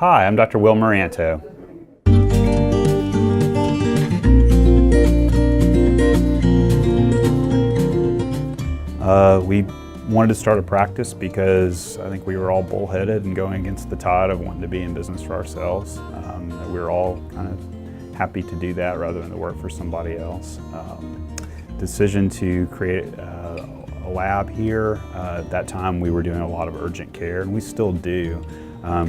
Hi, I'm Dr. Will Moranto. We wanted to start a practice because I think we were all bullheaded and going against the tide of wanting to be in business for ourselves. We were all kind of happy to do that rather than to work for somebody else. Decision to create a lab here. At that time we were doing a lot of urgent care, and we still do.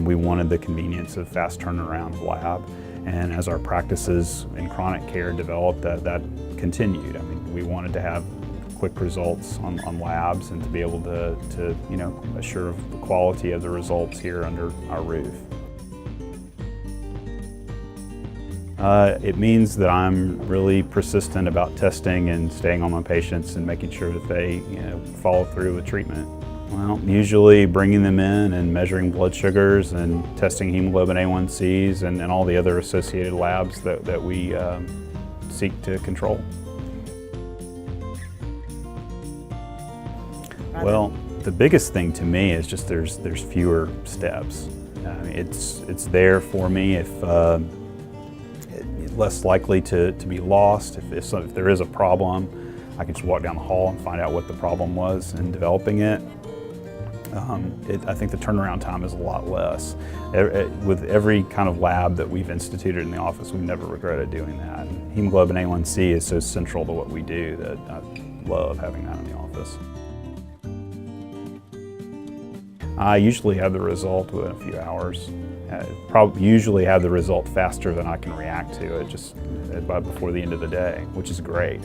We wanted the convenience of fast turnaround lab, and as our practices in chronic care developed, that continued. I mean, we wanted to have quick results on labs and to be able to assure the quality of the results here under our roof. It means that I'm really persistent about testing and staying on my patients and making sure that they follow through with treatment. Well, usually bringing them in and measuring blood sugars and testing hemoglobin A1Cs and all the other associated labs that we seek to control. Well, the biggest thing to me is just there's fewer steps. It's there for me if less likely to be lost. If there is a problem, I can just walk down the hall and find out what the problem was in developing it. I think the turnaround time is a lot less. With every kind of lab that we've instituted in the office, we've never regretted doing that. And hemoglobin A1C is so central to what we do that I love having that in the office. I usually have the result within a few hours. Usually have the result faster than I can react to it, just before the end of the day, which is great.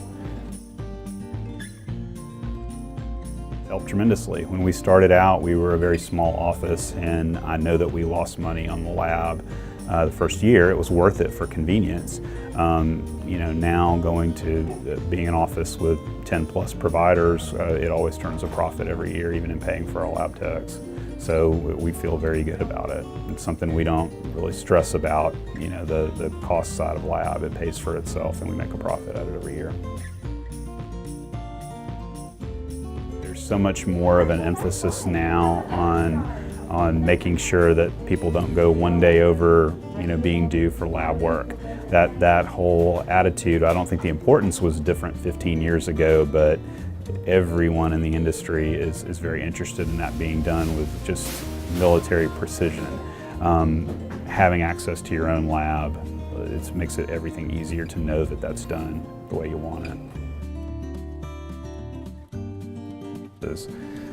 Helped tremendously. When we started out, we were a very small office, and I know that we lost money on the lab the first year. It was worth it for convenience. Now going to being an office with 10 plus providers, it always turns a profit every year, even in paying for our lab techs. So we feel very good about it. It's something we don't really stress about, the cost side of lab. It pays for itself and we make a profit out of it every year. There's so much more of an emphasis now on making sure that people don't go one day over, being due for lab work. That whole attitude, I don't think the importance was different 15 years ago, but everyone in the industry is very interested in that being done with just military precision. Having access to your own lab, it makes everything easier to know that that's done the way you want it.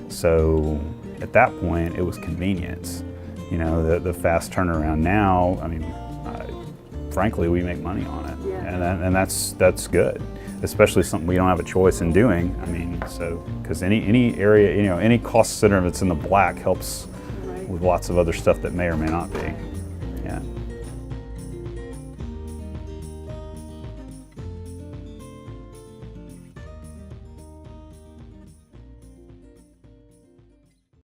So at that point, it was convenience. The fast turnaround now, I mean, frankly, we make money on it, and that's good. Especially something we don't have a choice in doing. I mean, because any area, any cost center that's in the black helps with lots of other stuff that may or may not be. Yeah.